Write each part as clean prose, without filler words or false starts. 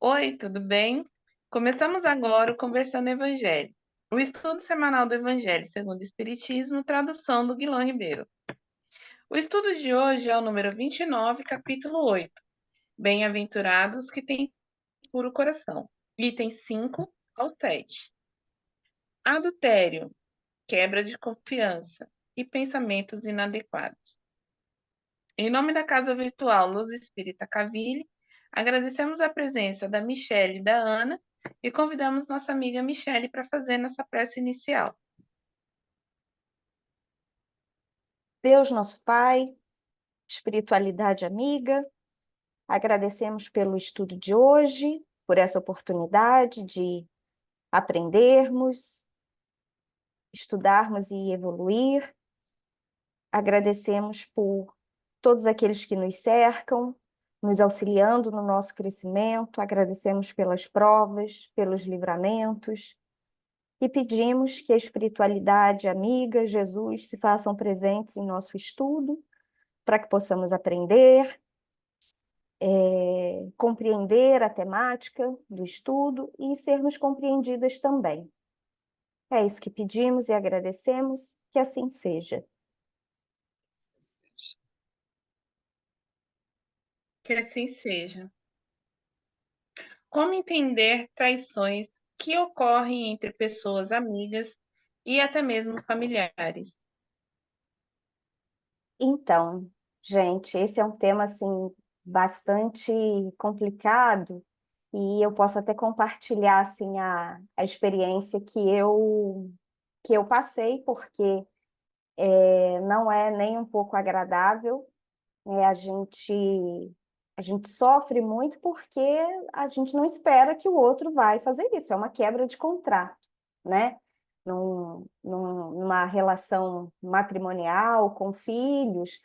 Oi, tudo bem? Começamos agora o Conversando Evangelho, o estudo semanal do Evangelho segundo o Espiritismo, tradução do Guilherme Ribeiro. O estudo de hoje é o número 29, capítulo 8. Bem-aventurados que têm puro coração. Itens 5 ao 7. Adultério, quebra de confiança e pensamentos inadequados. Em nome da Casa Virtual Luz Espírita Caville, agradecemos a presença da Michele e da Ana e convidamos nossa amiga Michele para fazer nossa prece inicial. Deus, nosso Pai, espiritualidade amiga, agradecemos pelo estudo de hoje, por essa oportunidade de aprendermos, estudarmos e evoluir. Agradecemos por todos aqueles que nos cercam, nos auxiliando no nosso crescimento. Agradecemos pelas provas, pelos livramentos. E pedimos que a espiritualidade amiga, Jesus, se façam presentes em nosso estudo, para que possamos aprender, compreender a temática do estudo e sermos compreendidas também. É isso que pedimos e agradecemos, que assim seja. Que assim seja. Como entender traições que ocorrem entre pessoas amigas e até mesmo familiares? Então, gente, esse é um tema assim bastante complicado e eu posso até compartilhar assim a experiência que eu passei, porque não é nem um pouco agradável. A gente sofre muito porque a gente não espera que o outro vai fazer isso. É uma quebra de contrato, né? Numa relação matrimonial, com filhos,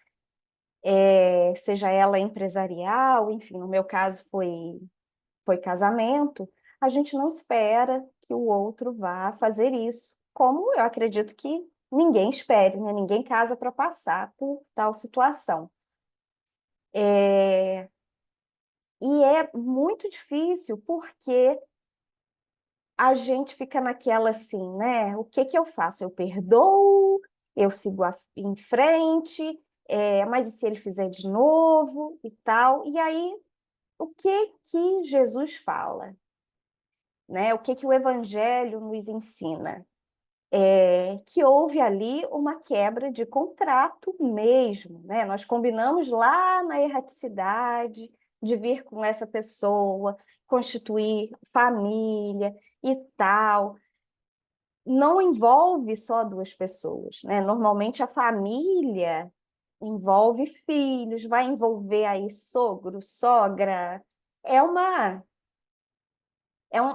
seja ela empresarial, enfim, no meu caso foi casamento, a gente não espera que o outro vá fazer isso, como eu acredito que ninguém espere, né? Ninguém casa para passar por tal situação. É, E é muito difícil porque a gente fica naquela assim, né? O que que eu faço? Eu perdoo, eu sigo em frente, mas e se ele fizer de novo e tal? E aí, o que que Jesus fala, né? O que que o Evangelho nos ensina? Que houve ali uma quebra de contrato mesmo, né? Nós combinamos lá na erraticidade de vir com essa pessoa, constituir família e tal. Não envolve só duas pessoas, né? Normalmente a família envolve filhos, vai envolver aí sogro, sogra. É uma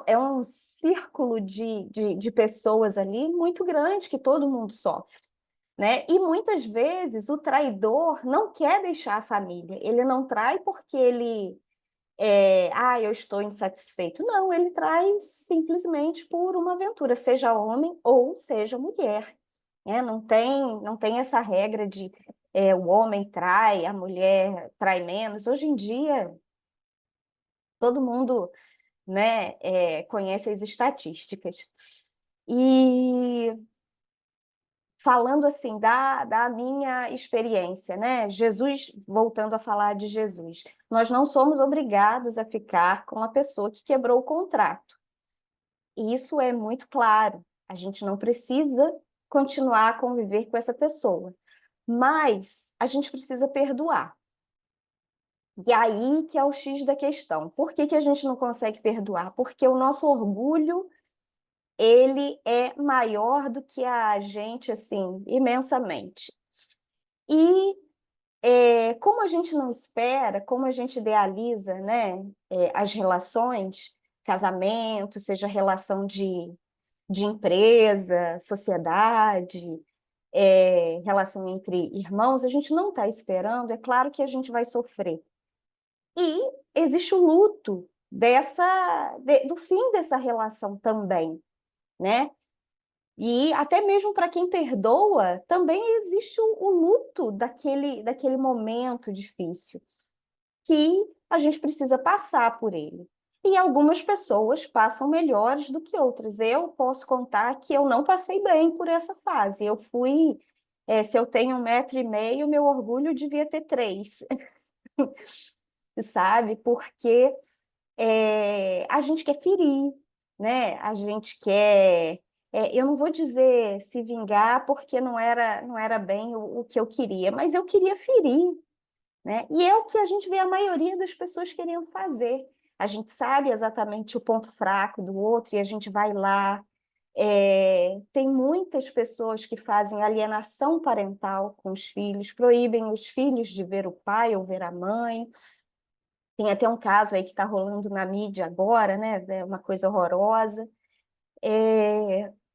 é um círculo de pessoas ali muito grande que todo mundo sofre, né? E muitas vezes o traidor não quer deixar a família. Ele não trai porque eu estou insatisfeito. Não, ele trai simplesmente por uma aventura, seja homem ou seja mulher, né? Não tem essa regra de o homem trai, a mulher trai menos. Hoje em dia, todo mundo, né, conhece as estatísticas. E falando assim da minha experiência, né? Jesus, voltando a falar de Jesus, nós não somos obrigados a ficar com a pessoa que quebrou o contrato. E isso é muito claro. A gente não precisa continuar a conviver com essa pessoa, mas a gente precisa perdoar. E aí que é o X da questão. Por que que a gente não consegue perdoar? Porque o nosso orgulho ele é maior do que a gente, assim, imensamente. E como a gente não espera, como a gente idealiza, né, as relações, casamento, seja relação de empresa, sociedade, relação entre irmãos, a gente não está esperando, é claro que a gente vai sofrer. E existe o luto do fim dessa relação também, né? E até mesmo para quem perdoa, também existe o luto daquele momento difícil, que a gente precisa passar por ele. E algumas pessoas passam melhores do que outras. Eu posso contar que eu não passei bem por essa fase. Eu fui, se eu tenho 1,5 m, meu orgulho devia ter 3, sabe? Porque a gente quer ferir, né? A gente quer. Eu não vou dizer se vingar, porque não era bem o que eu queria, mas eu queria ferir, né? E é o que a gente vê a maioria das pessoas queriam fazer. A gente sabe exatamente o ponto fraco do outro e a gente vai lá. Tem muitas pessoas que fazem alienação parental com os filhos, proíbem os filhos de ver o pai ou ver a mãe. Tem até um caso aí que está rolando na mídia agora, né? É uma coisa horrorosa.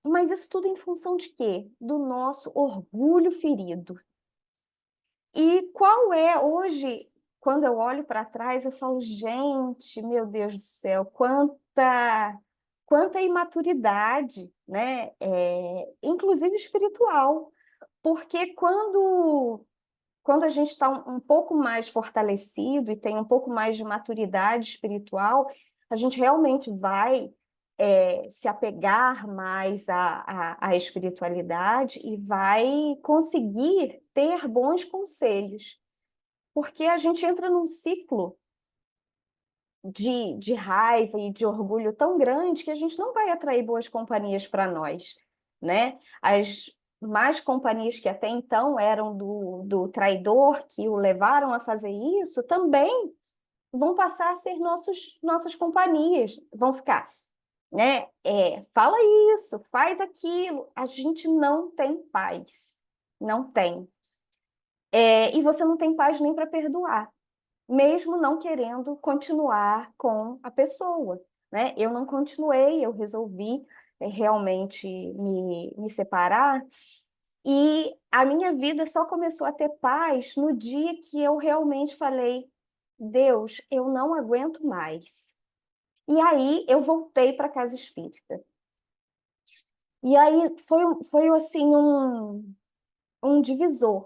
Mas isso tudo em função de quê? Do nosso orgulho ferido. E qual é hoje, quando eu olho para trás, eu falo, gente, meu Deus do céu, quanta imaturidade, né? Inclusive espiritual. Porque quando a gente está um pouco mais fortalecido e tem um pouco mais de maturidade espiritual, a gente realmente vai se apegar mais à espiritualidade e vai conseguir ter bons conselhos, porque a gente entra num ciclo de raiva e de orgulho tão grande que a gente não vai atrair boas companhias para nós, né? As más companhias que até então eram do traidor, que o levaram a fazer isso, também vão passar a ser nossas companhias, vão ficar, né? Fala isso, faz aquilo. A gente não tem paz, não tem. E você não tem paz nem para perdoar, mesmo não querendo continuar com a pessoa, né? Eu não continuei, eu resolvi realmente me separar, e a minha vida só começou a ter paz no dia que eu realmente falei, Deus, eu não aguento mais. E aí eu voltei para a casa espírita. E aí foi assim um divisor,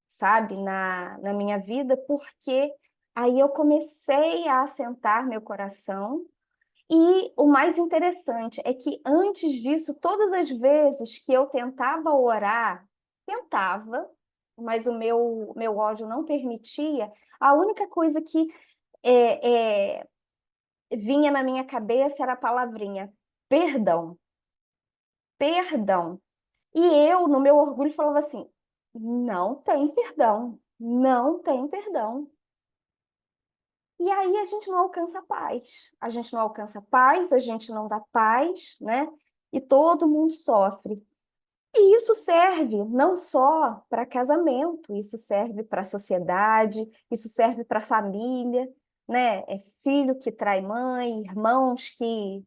sabe, na minha vida, porque aí eu comecei a assentar meu coração. E o mais interessante é que antes disso, todas as vezes que eu tentava orar, tentava, mas o meu ódio não permitia, a única coisa que é, é, vinha na minha cabeça era a palavrinha perdão, perdão. E eu, no meu orgulho, falava assim: não tem perdão, não tem perdão. E aí a gente não alcança paz. A gente não alcança paz, a gente não dá paz, né? E todo mundo sofre. E isso serve não só para casamento, isso serve para a sociedade, isso serve para a família, né? É filho que trai mãe, irmãos que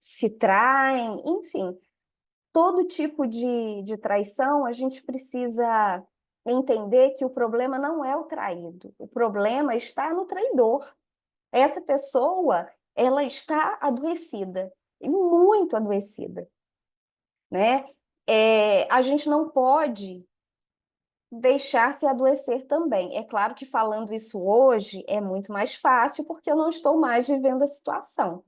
se traem, enfim, todo tipo de traição, a gente precisa entender que o problema não é o traído, o problema está no traidor. Essa pessoa, ela está adoecida, e muito adoecida, né? A gente não pode deixar se adoecer também. É claro que falando isso hoje é muito mais fácil, porque eu não estou mais vivendo a situação.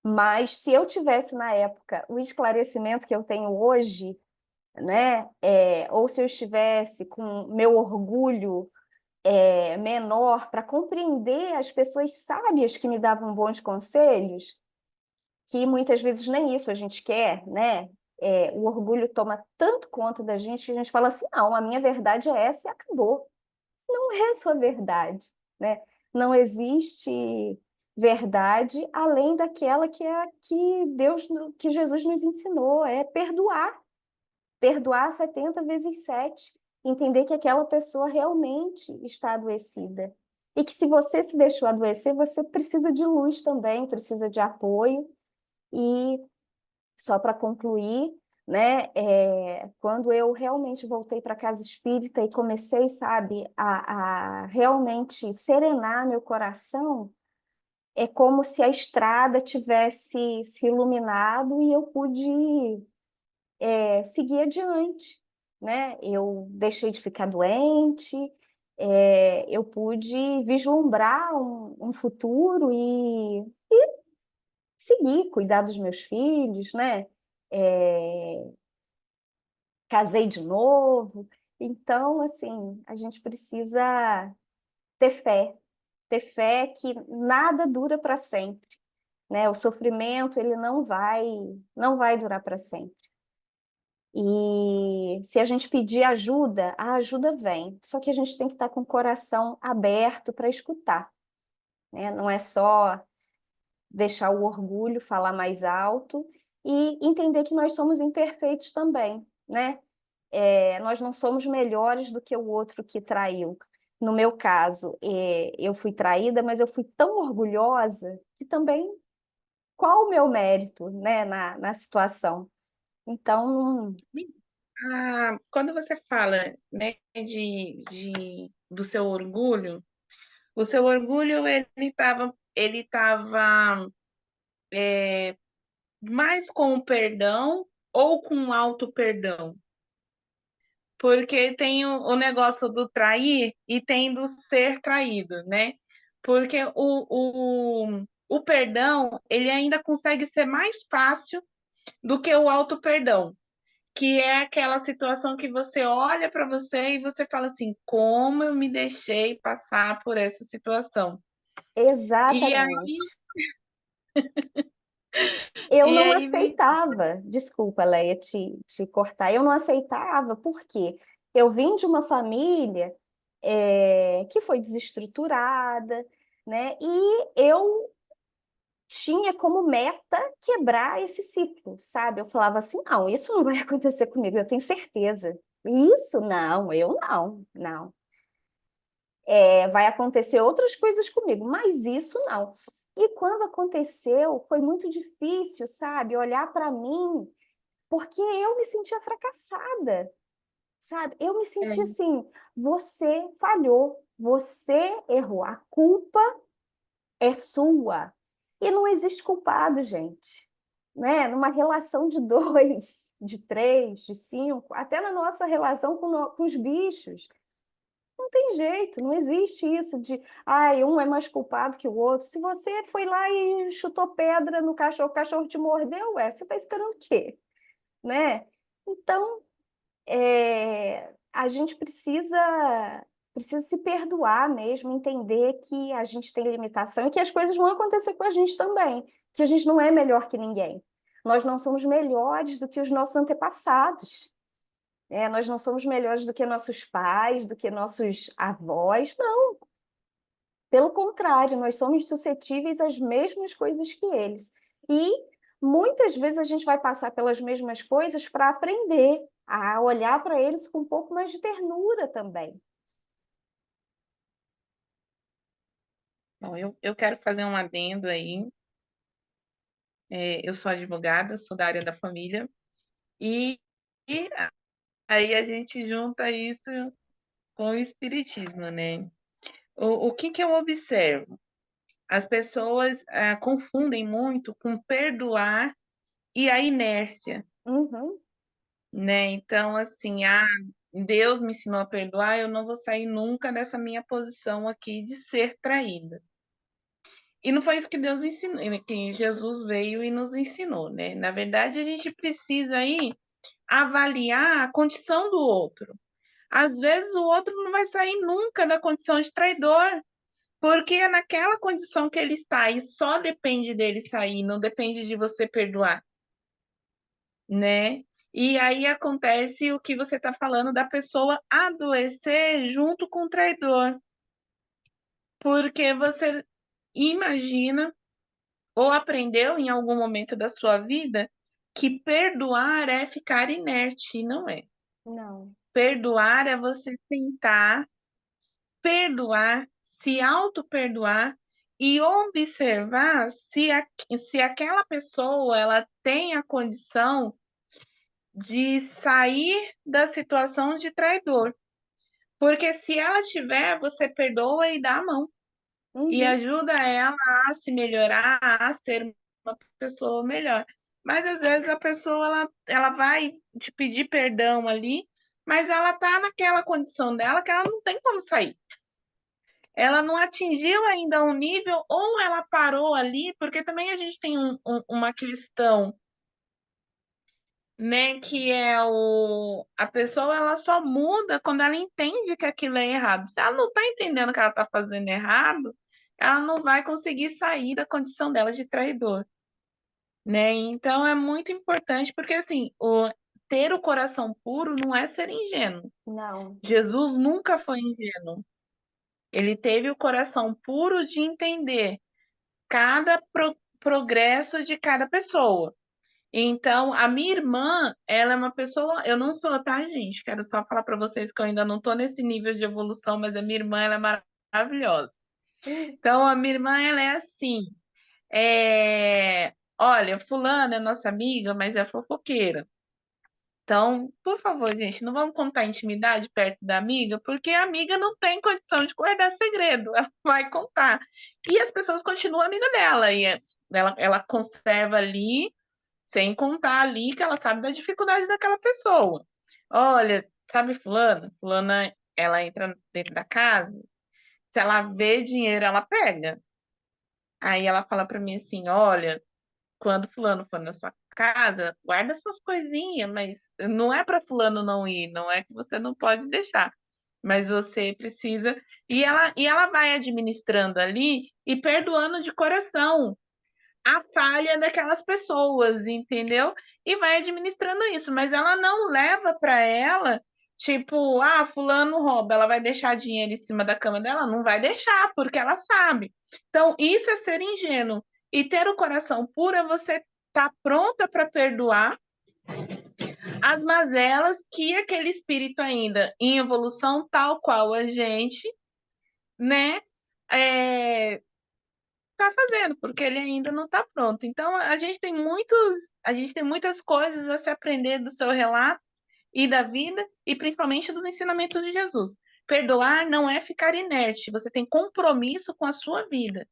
Mas se eu tivesse na época o esclarecimento que eu tenho hoje, né? Ou se eu estivesse com meu orgulho menor para compreender as pessoas sábias que me davam bons conselhos, que muitas vezes nem isso a gente quer, né? O orgulho toma tanto conta da gente que a gente fala assim, não, a minha verdade é essa e acabou. Não é a sua verdade, né? Não existe verdade além daquela que é que Deus, que Jesus nos ensinou, é perdoar. Perdoar 70 vezes 7, entender que aquela pessoa realmente está adoecida. E que se você se deixou adoecer, você precisa de luz também, precisa de apoio. E só para concluir, né, quando eu realmente voltei para a casa espírita e comecei, sabe, a realmente serenar meu coração, é como se a estrada tivesse se iluminado e eu pude seguir adiante, né? Eu deixei de ficar doente, eu pude vislumbrar um futuro e seguir, cuidar dos meus filhos, né? É, casei de novo. Então, assim, a gente precisa ter fé que nada dura para sempre, né? O sofrimento, ele não vai durar para sempre. E se a gente pedir ajuda, a ajuda vem. Só que a gente tem que estar com o coração aberto para escutar, né? Não é só deixar o orgulho falar mais alto e entender que nós somos imperfeitos também, né? Nós não somos melhores do que o outro que traiu. No meu caso, eu fui traída, mas eu fui tão orgulhosa que também, qual o meu mérito, né, na situação? Então, Quando você fala, né, do seu orgulho, o seu orgulho ele estava mais com o perdão ou com o auto-perdão? Porque tem o negócio do trair e tem do ser traído, né? Porque o perdão, ele ainda consegue ser mais fácil do que o auto-perdão, que é aquela situação que você olha para você e você fala assim, como eu me deixei passar por essa situação. E aí, exatamente. Eu e não aí me... aceitava, desculpa, Leia, te cortar, eu não aceitava, porque eu vim de uma família que foi desestruturada, né? E eu tinha como meta quebrar esse ciclo, sabe? Eu falava assim, não, isso não vai acontecer comigo, eu tenho certeza. Isso não, eu não, não. Vai acontecer outras coisas comigo, mas isso não. E quando aconteceu, foi muito difícil, sabe? Olhar para mim, porque eu me sentia fracassada, sabe? Eu me sentia é, assim, você falhou, você errou, a culpa é sua. E não existe culpado, gente. Né? Numa relação de dois, de três, de cinco, até na nossa relação com os bichos. Não tem jeito, não existe isso de, ai, um é mais culpado que o outro. Se você foi lá e chutou pedra no cachorro, o cachorro te mordeu, você está esperando o quê? Né? Então, a gente precisa se perdoar mesmo, entender que a gente tem limitação e que as coisas vão acontecer com a gente também, que a gente não é melhor que ninguém. Nós não somos melhores do que os nossos antepassados. Nós não somos melhores do que nossos pais, do que nossos avós. Não, pelo contrário, nós somos suscetíveis às mesmas coisas que eles. E muitas vezes a gente vai passar pelas mesmas coisas para aprender a olhar para eles com um pouco mais de ternura também. bom, eu quero fazer um adendo aí. Eu sou advogada, sou da área da família, e, e aí a gente junta isso com o espiritismo, né? O que que eu observo? As pessoas confundem muito com perdoar e a inércia, Uhum, né? Então, assim, Deus me ensinou a perdoar, eu não vou sair nunca dessa minha posição aqui de ser traída. E não foi isso que Deus ensinou, que Jesus veio e nos ensinou, né? Na verdade, a gente precisa aí avaliar a condição do outro. Às vezes o outro não vai sair nunca da condição de traidor, porque é naquela condição que ele está e só depende dele sair, não depende de você perdoar, né? E aí acontece o que você está falando da pessoa adoecer junto com o traidor, porque você imagina ou aprendeu em algum momento da sua vida que perdoar é ficar inerte, e não é. não, Perdoar é você tentar perdoar, se auto-perdoar e observar se aquela pessoa ela tem a condição de sair da situação de traidor. Porque se ela tiver, você perdoa e dá a mão. E uhum, ajuda ela a se melhorar, a ser uma pessoa melhor. Mas às vezes a pessoa ela vai te pedir perdão ali mas ela tá naquela condição dela que ela não tem como sair. Ela não atingiu ainda um nível, ou ela parou ali, porque também a gente tem uma questão, né, que é a pessoa ela só muda quando ela entende que aquilo é errado. Se ela não está entendendo que ela está fazendo errado, ela não vai conseguir sair da condição dela de traidor, né? Então é muito importante, porque assim, ter o coração puro não é ser ingênuo. Não, Jesus nunca foi ingênuo. Ele teve o coração puro de entender cada progresso de cada pessoa. Então, a minha irmã, ela é uma pessoa, eu não sou, tá, gente? Quero só falar para vocês que eu ainda não tô nesse nível de evolução, mas a minha irmã, ela é maravilhosa. Então, a minha irmã, ela é assim, olha, fulana é nossa amiga, mas é fofoqueira. Então, por favor, gente, não vamos contar intimidade perto da amiga, porque a amiga não tem condição de guardar segredo, ela vai contar. E as pessoas continuam amiga dela, e ela conserva ali, sem contar ali que ela sabe da dificuldade daquela pessoa. Olha, sabe fulana? Fulana, ela entra dentro da casa, se ela vê dinheiro, ela pega. Aí ela fala para mim assim, olha, quando fulano for na sua casa, guarda suas coisinhas, mas não é para fulano não ir, não é que você não pode deixar, mas você precisa. E ela vai administrando ali e perdoando de coração a falha daquelas pessoas, entendeu? E vai administrando isso, mas ela não leva para ela, tipo, fulano rouba, ela vai deixar dinheiro em cima da cama dela? Não vai deixar, porque ela sabe. Então, isso é ser ingênuo. E ter o coração puro é você estar pronta para perdoar as mazelas que aquele espírito ainda em evolução, tal qual a gente, né? É, tá fazendo, porque ele ainda não está pronto. Então, a gente tem muitas coisas a se aprender do seu relato e da vida, e principalmente dos ensinamentos de Jesus. Perdoar não é ficar inerte, você tem compromisso com a sua vida.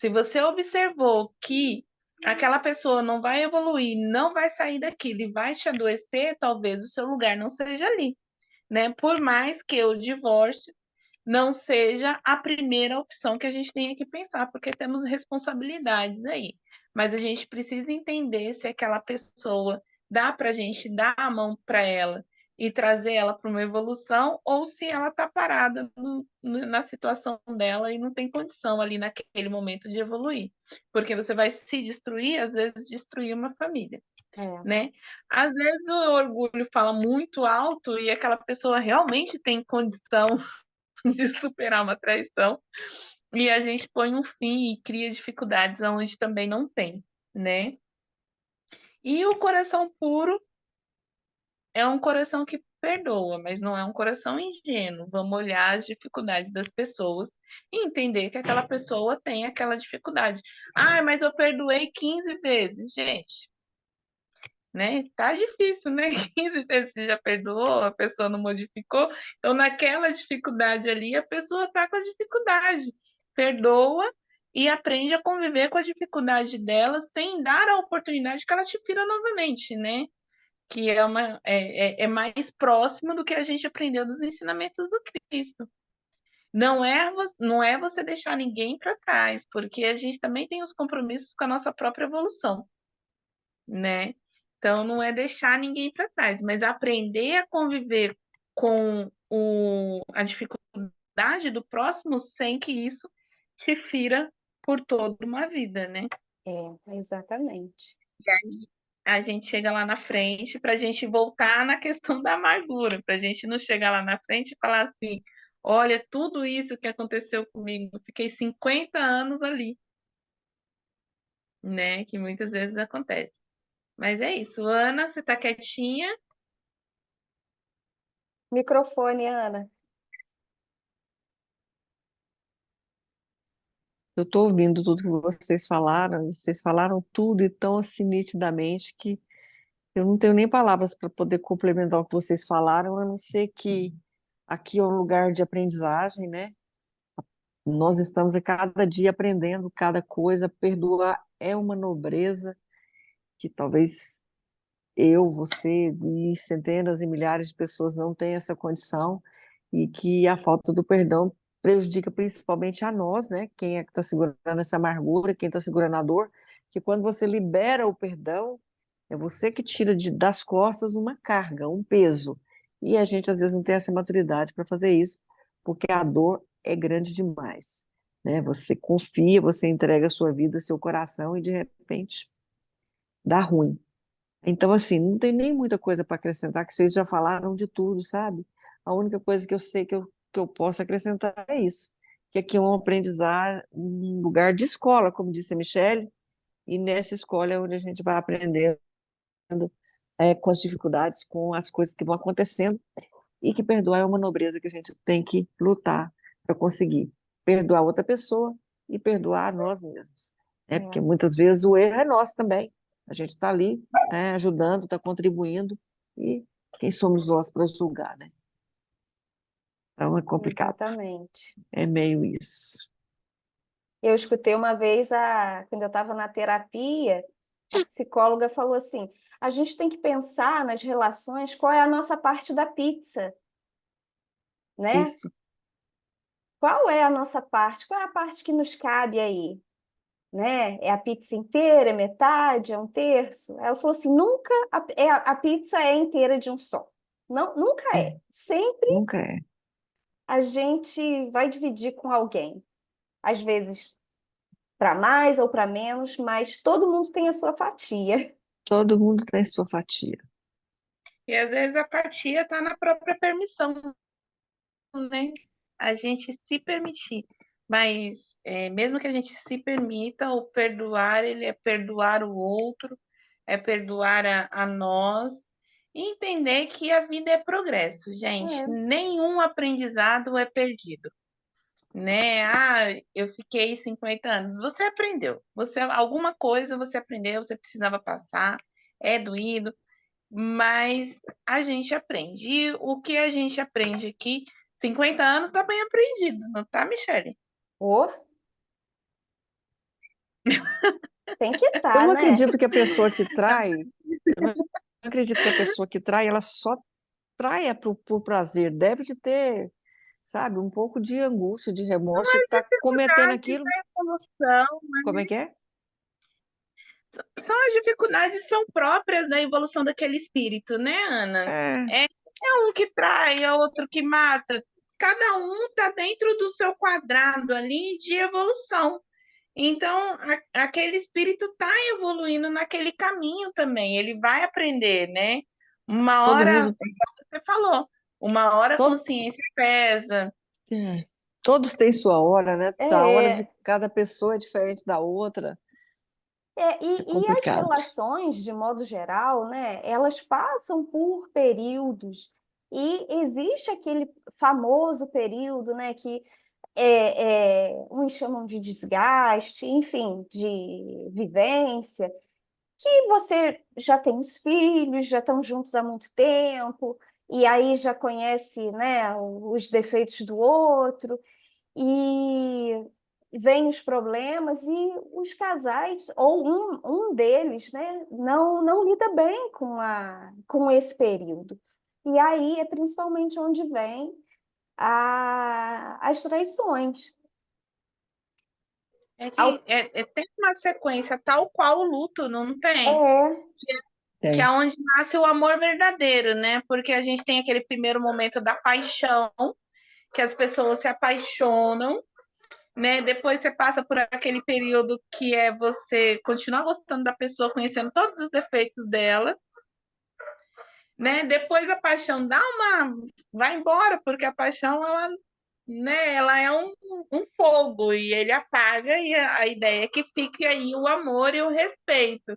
Se você observou que aquela pessoa não vai evoluir, não vai sair daquilo e vai te adoecer, talvez o seu lugar não seja ali, né? Por mais que o divórcio não seja a primeira opção que a gente tenha que pensar, porque temos responsabilidades aí. Mas a gente precisa entender se aquela pessoa dá para a gente dar a mão para ela e trazer ela para uma evolução, ou se ela está parada na situação dela e não tem condição ali naquele momento de evoluir. Porque você vai se destruir, às vezes destruir uma família, é, né? Às vezes o orgulho fala muito alto e aquela pessoa realmente tem condição de superar uma traição, e a gente põe um fim e cria dificuldades onde também não tem, né? E o coração puro é um coração que perdoa, mas não é um coração ingênuo. Vamos olhar as dificuldades das pessoas e entender que aquela pessoa tem aquela dificuldade. Mas eu perdoei 15 vezes, gente. Né? Tá difícil, né? 15 vezes você já perdoou, a pessoa não modificou. Então, naquela dificuldade ali, a pessoa tá com a dificuldade. Perdoa e aprende a conviver com a dificuldade dela sem dar a oportunidade que ela te fira novamente, né? Que é mais próximo do que a gente aprendeu dos ensinamentos do Cristo. Não é você deixar ninguém para trás, porque a gente também tem os compromissos com a nossa própria evolução, né? Então, não é deixar ninguém para trás, mas aprender a conviver com a dificuldade do próximo sem que isso te fira por toda uma vida, né? exatamente. E aí a gente chega lá na frente para a gente voltar na questão da amargura, para a gente não chegar lá na frente e falar assim: olha, tudo isso que aconteceu comigo, eu fiquei 50 anos ali, né? Que muitas vezes acontece. Mas é isso, Ana, você está quietinha? Microfone, Ana. Eu estou ouvindo tudo que vocês falaram, e vocês falaram tudo e tão assim nitidamente que eu não tenho nem palavras para poder complementar o que vocês falaram, a não ser que aqui é um lugar de aprendizagem, né? Nós estamos a cada dia aprendendo cada coisa, perdoar é uma nobreza que talvez eu, você e centenas e milhares de pessoas não têm essa condição e que a falta do perdão prejudica principalmente a nós, né? Quem é que está segurando essa amargura, quem está segurando a dor, que quando você libera o perdão, é você que tira das costas uma carga, um peso. E a gente às vezes não tem essa maturidade para fazer isso, porque a dor é grande demais, né? Você confia, você entrega a sua vida, seu coração e de repente dá ruim. Então, assim, não tem nem muita coisa para acrescentar, que vocês já falaram de tudo, sabe? A única coisa que eu sei que eu posso acrescentar é isso, que aqui é um aprendizado, um lugar de escola, como disse a Michelle, e nessa escola é onde a gente vai aprendendo com as dificuldades, com as coisas que vão acontecendo, e que perdoar é uma nobreza que a gente tem que lutar para conseguir. Perdoar outra pessoa e perdoar nós mesmos. Né? Porque É, muitas vezes o erro é nosso também. A gente está ali, né, ajudando, está contribuindo, e quem somos nós para julgar, né? Então é complicado. exatamente. É meio isso. Eu escutei uma vez, quando eu estava na terapia, a psicóloga falou assim: a gente tem que pensar nas relações, qual é a nossa parte da pizza, né? Isso. Qual é a nossa parte? Qual é a parte que nos cabe aí? Né? É a pizza inteira, é metade, é um terço? Ela falou assim: nunca a pizza é inteira de um só. Não, nunca É, é. Sempre nunca é. a gente vai dividir com alguém. Às vezes para mais ou para menos, mas todo mundo tem a sua fatia. Todo mundo tem sua fatia. E às vezes a apatia está na própria permissão, né? A gente se permitir. Mas mesmo que a gente se permita, o perdoar, ele é perdoar o outro, é perdoar a nós, e entender que a vida é progresso, gente. É. Nenhum aprendizado é perdido, né? Ah, eu fiquei 50 anos. Você aprendeu. Alguma coisa você aprendeu, você precisava passar, é doído, mas a gente aprende. E o que a gente aprende aqui, 50 anos tá bem aprendido, não tá, Michele? Ou tem que Eu estar, não né? acredito que a pessoa que trai, eu não acredito que a pessoa que trai, ela só traia por prazer. Deve de ter, sabe, um pouco de angústia, de remorso de estar cometendo Dificuldades aquilo. na evolução, Como é que é? são as dificuldades são próprias da evolução daquele espírito, né, Ana? É, É um que trai, é outro que mata. Cada um está dentro do seu quadrado ali de evolução. Então, aquele espírito está evoluindo naquele caminho também. Ele vai aprender, né? Uma todo hora, mundo, você falou, uma hora a todo, consciência pesa. todos têm sua hora, né? A hora de É, cada pessoa é diferente da outra. É e as complicado. relações, de modo geral, né, elas passam por períodos, e existe aquele famoso período, né, que uns chamam de desgaste, enfim, de vivência, que você já tem os filhos, já estão juntos há muito tempo, e aí já conhece, né, os defeitos do outro, e vêm os problemas, e os casais, ou um deles, né, não lida bem com esse período. E aí é principalmente onde vem as traições. É que Ao- tem uma sequência tal qual o luto, não tem? É, Que é Tem. onde nasce o amor verdadeiro, né? Porque a gente tem aquele primeiro momento da paixão, que as pessoas se apaixonam, né? Depois você passa por aquele período que é você continuar gostando da pessoa, conhecendo todos os defeitos dela, né? Depois a paixão vai embora, porque a paixão ela, né, ela é um fogo e ele apaga e a ideia é que fique aí o amor e o respeito.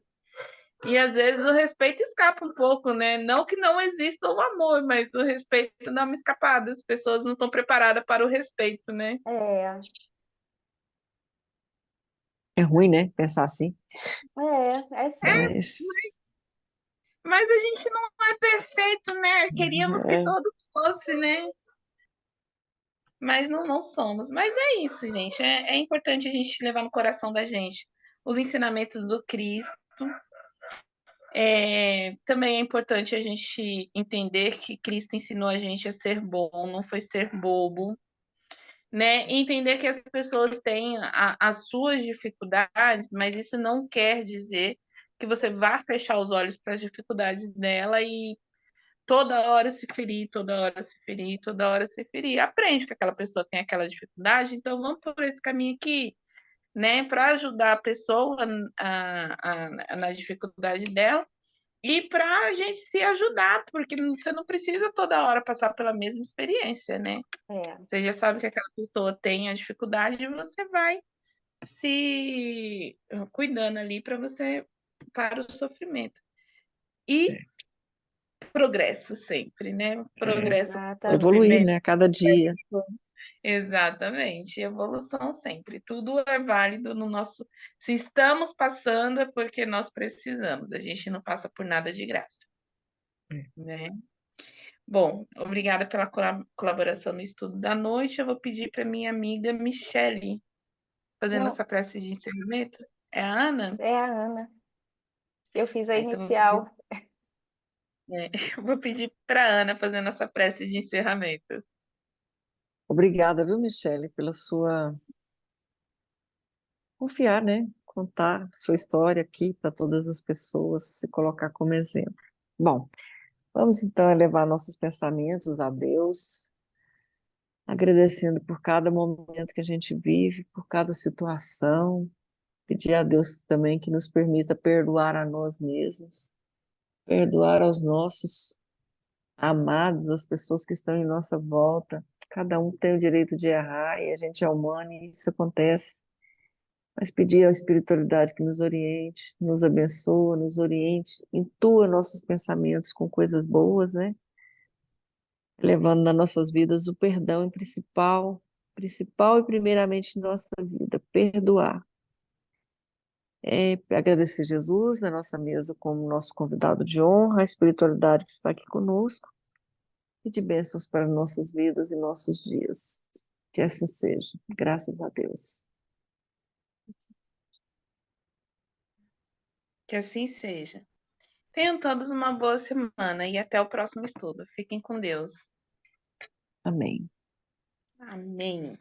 E às vezes o respeito escapa um pouco, né? Não que não exista o amor, mas o respeito dá uma escapada. As pessoas não estão preparadas para o respeito, né? é, É ruim, né? Pensar assim. é sim. Mas Mas a gente não é perfeito, né? Queríamos que é, todo fosse, né? Mas não somos. Mas é isso, gente. É importante a gente levar no coração da gente os ensinamentos do Cristo, Também é importante a gente entender que Cristo ensinou a gente a ser bom, não foi ser bobo, né? E entender que as pessoas têm as suas dificuldades, mas isso não quer dizer que você vá fechar os olhos para as dificuldades dela e toda hora se ferir, toda hora se ferir, toda hora se ferir. Aprende que aquela pessoa tem aquela dificuldade, então vamos por esse caminho aqui, né? Para ajudar a pessoa na dificuldade dela e para a gente se ajudar, porque você não precisa toda hora passar pela mesma experiência, né? É, Você já sabe que aquela pessoa tem a dificuldade e você vai se cuidando ali para você para o sofrimento. E progresso sempre, né? Progresso, Evoluir, sofrimento. né, a cada dia. Exatamente, evolução sempre. Tudo é válido no nosso. Se estamos passando é porque nós precisamos. A gente não passa por nada de graça, né? Bom, obrigada pela colaboração no estudo da noite. Eu vou pedir para minha amiga Michele fazendo não, essa prece de encerramento. É a Ana? é a Ana. Eu fiz a Então, inicial. vou pedir para a Ana fazendo essa prece de encerramento. Obrigada, viu, Michele, pela sua confiar, né? Contar sua história aqui para todas as pessoas, se colocar como exemplo. Bom, vamos então elevar nossos pensamentos a Deus, agradecendo por cada momento que a gente vive, por cada situação, pedir a Deus também que nos permita perdoar a nós mesmos, perdoar aos nossos amados, as pessoas que estão em nossa volta. Cada um tem o direito de errar e a gente é humano e isso acontece. Mas pedir à espiritualidade que nos oriente, nos abençoe, nos oriente, intua nossos pensamentos com coisas boas, né? Levando nas nossas vidas o perdão em principal e primeiramente em nossa vida, perdoar. Agradecer Jesus na nossa mesa como nosso convidado de honra, a espiritualidade que está aqui conosco, e de bênçãos para nossas vidas e nossos dias. Que assim seja, graças a Deus. Que assim seja. Tenham todos uma boa semana e até o próximo estudo. Fiquem com Deus. Amém. Amém.